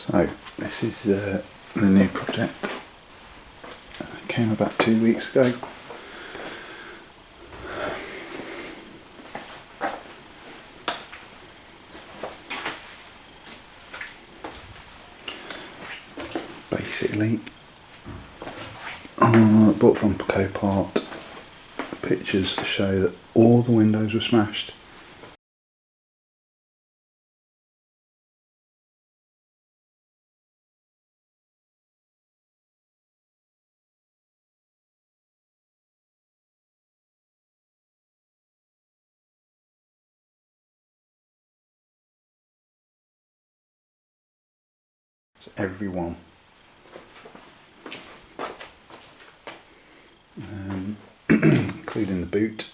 So this is the new project. It came about 2 weeks ago. Basically, I bought from Copart pictures to show that all the windows were smashed. It's everyone. Including the boot.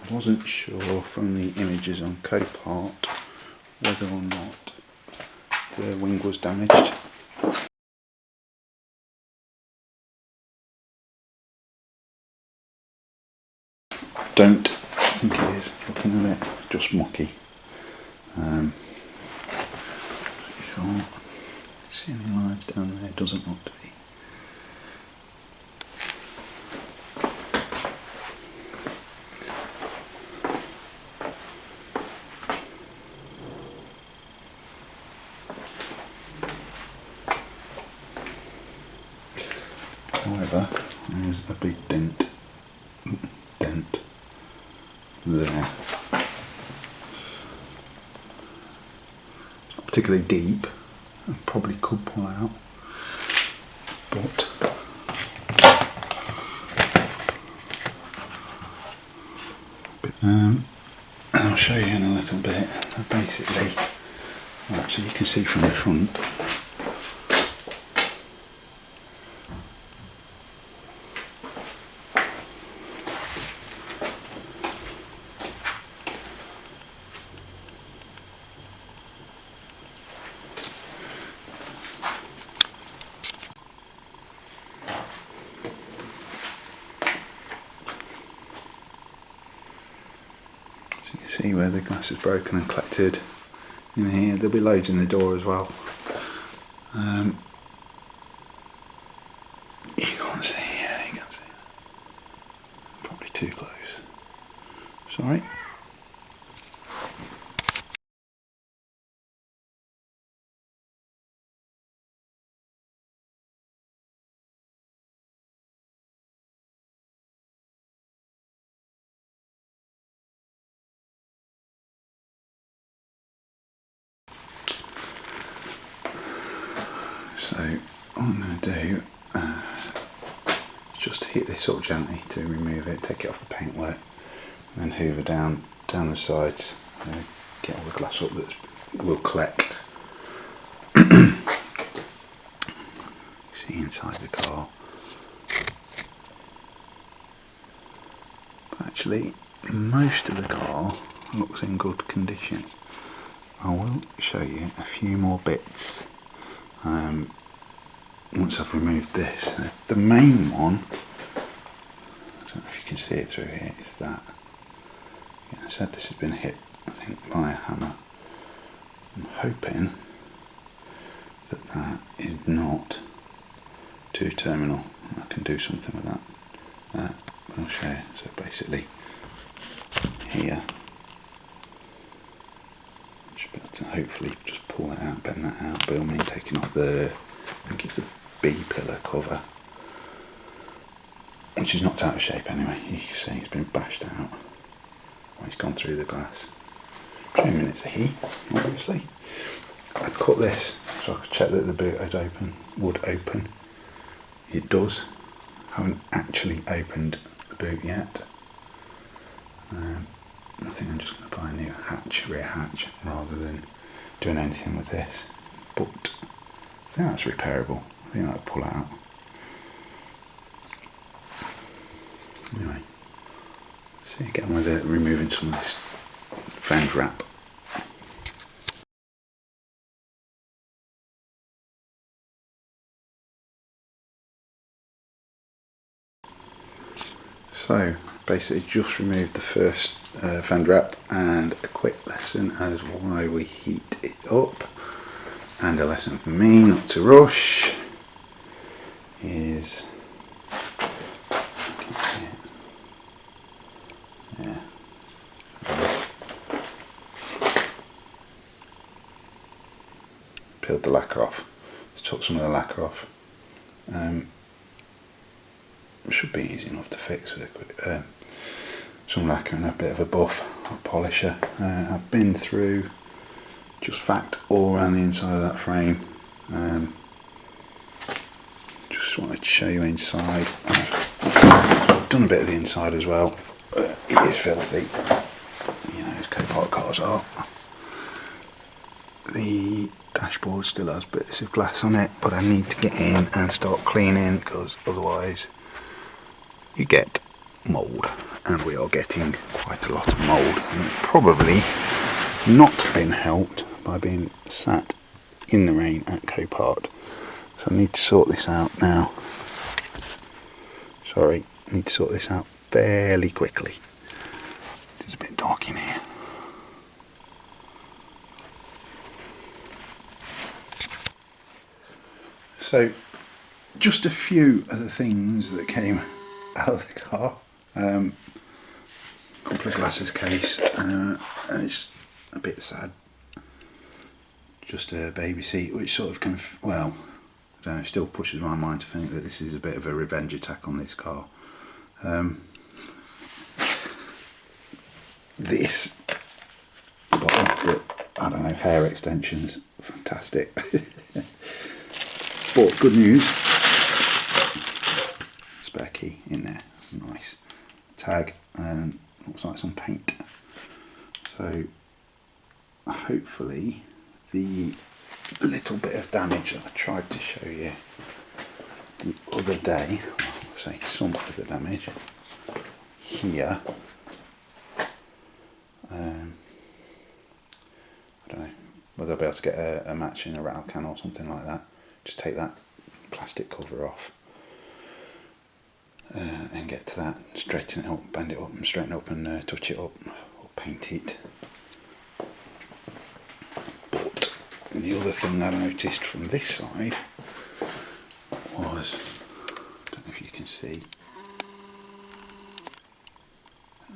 I wasn't sure from the images on Copart whether or not the wing was damaged. Don't think it is, looking at it, just mucky. Sure. See any lines down there? Doesn't look to be. However, there's a big dent there. It's not particularly deep, and probably could pull out, but I'll show you in a little bit. Basically, actually you can see from the front. So you can see where the glass is broken and collected in here. There'll be loads in the door as well. You can't see, yeah, you can see. Probably too close. Sorry. So what I'm going to do is just hit this up gently to remove it, take it off the paintwork, and then hoover down the sides, get all the glass up that will collect. See inside the car. But actually, most of the car looks in good condition. I will show you a few more bits once I've removed this. The main one, I don't know if you can see it through here, is that. Yeah, I said this has been hit, I think, by a hammer. I'm hoping that that is not two terminal. I can do something with that. But I'll show you. So basically, here, I should be able to hopefully just pull that out, bend that out, but I mean taking off the, I think it's the B pillar cover, which is knocked out of shape anyway. You can see it's been bashed out. Well, it's gone through the glass. Assuming it's a he, obviously. I'd cut this so I could check that the boot would open. It does. Haven't actually opened the boot yet. I think I'm just going to buy a new rear hatch, rather than doing anything with this. But I think that's repairable. I think that'll pull out. Anyway, so get on with it, removing some of this fend wrap. So basically just removed the first fender wrap, and a quick lesson as why we heat it up, and a lesson for me not to rush is, yeah, peeled the lacquer off. Just took some of the lacquer off. It should be easy enough to fix with a quick, some lacquer and a bit of a buff or polisher. I've been through, just fact all around the inside of that frame. Just wanted to show you inside. I've done a bit of the inside as well. It is filthy, you know, as Copart cars are. The dashboard still has bits of glass on it, but I need to get in and start cleaning, because otherwise you get mould, and we are getting quite a lot of mould. And it's probably not been helped by being sat in the rain at Copart. So I need to sort this out now. Sorry, I need to sort this out fairly quickly. It's a bit dark in here. So, just a few of the things that came out of the car. A couple of glasses case, and it's a bit sad. Just a baby seat, which sort of well, I don't know, still pushes my mind to think that this is a bit of a revenge attack on this car. This got, I don't know, hair extensions, fantastic. But good news, spare key in there, nice. Tag, and looks like some paint. So hopefully the little bit of damage that I tried to show you the other day, I'll say some of the damage here, I don't know whether I'll be able to get a match in a rattle can or something like that. Just take that plastic cover off and get to that, straighten it up, bend it up and straighten it up, and touch it up or paint it. But the other thing I noticed from this side was, I don't know if you can see,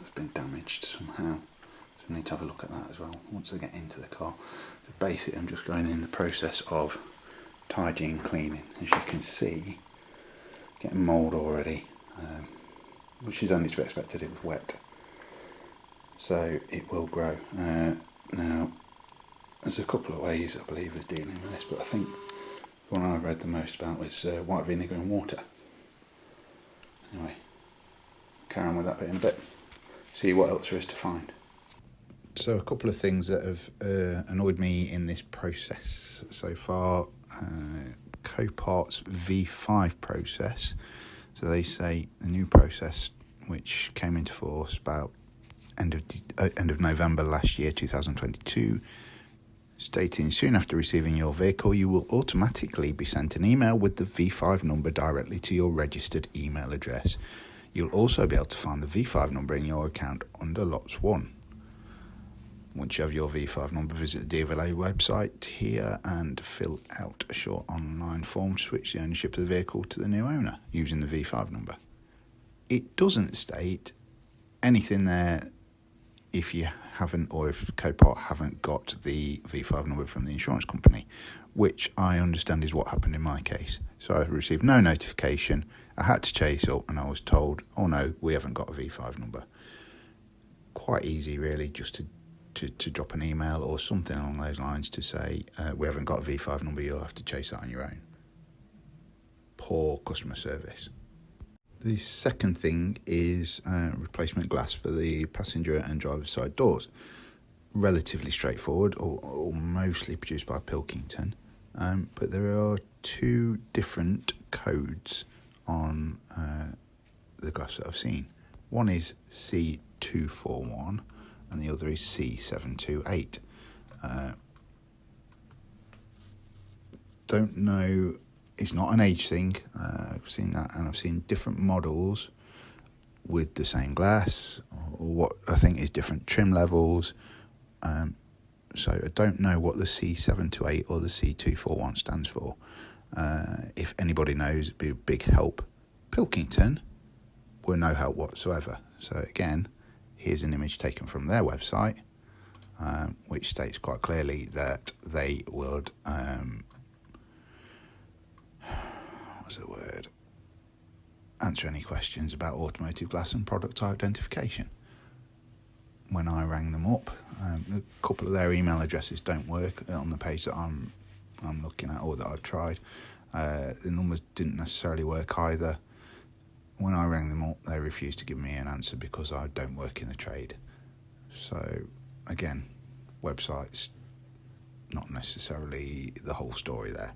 it's been damaged somehow. So I need to have a look at that as well once I get into the car. So basically I'm just going in the process of tidying, cleaning. As you can see, getting mould already, which is only to be expected. It was wet, so it will grow. Now, there's a couple of ways I believe of dealing with this, but I think the one I read the most about was white vinegar and water. Anyway, carry on with that bit in a bit. See what else there is to find. So a couple of things that have annoyed me in this process so far. Copart's V5 process. So they say the new process, which came into force about end of November last year, 2022, stating soon after receiving your vehicle, you will automatically be sent an email with the V5 number directly to your registered email address. You'll also be able to find the V5 number in your account under Lots 1. Once you have your V5 number, visit the DVLA website here and fill out a short online form to switch the ownership of the vehicle to the new owner using the V5 number. It doesn't state anything there if you haven't, or if Copart haven't got the V5 number from the insurance company, which I understand is what happened in my case. So I received no notification. I had to chase up and I was told, oh no, we haven't got a V5 number. Quite easy really, just to drop an email or something along those lines to say, we haven't got a V5 number, you'll have to chase that on your own. Poor customer service. The second thing is replacement glass for the passenger and driver's side doors. Relatively straightforward, or mostly produced by Pilkington, but there are two different codes on the glass that I've seen. One is C241 and the other is C728. Don't know, it's not an age thing. I've seen that, and I've seen different models with the same glass what I think is different trim levels. So I don't know what the C728 or the C241 stands for. If anybody knows, it'd be a big help. Pilkington were no help whatsoever. So again, here's an image taken from their website, which states quite clearly that they would, what's the word? Answer any questions about automotive glass and product identification. When I rang them up, a couple of their email addresses don't work on the page that I'm looking at or that I've tried. The numbers didn't necessarily work either. When I rang them up, they refused to give me an answer because I don't work in the trade. So again, websites, not necessarily the whole story there.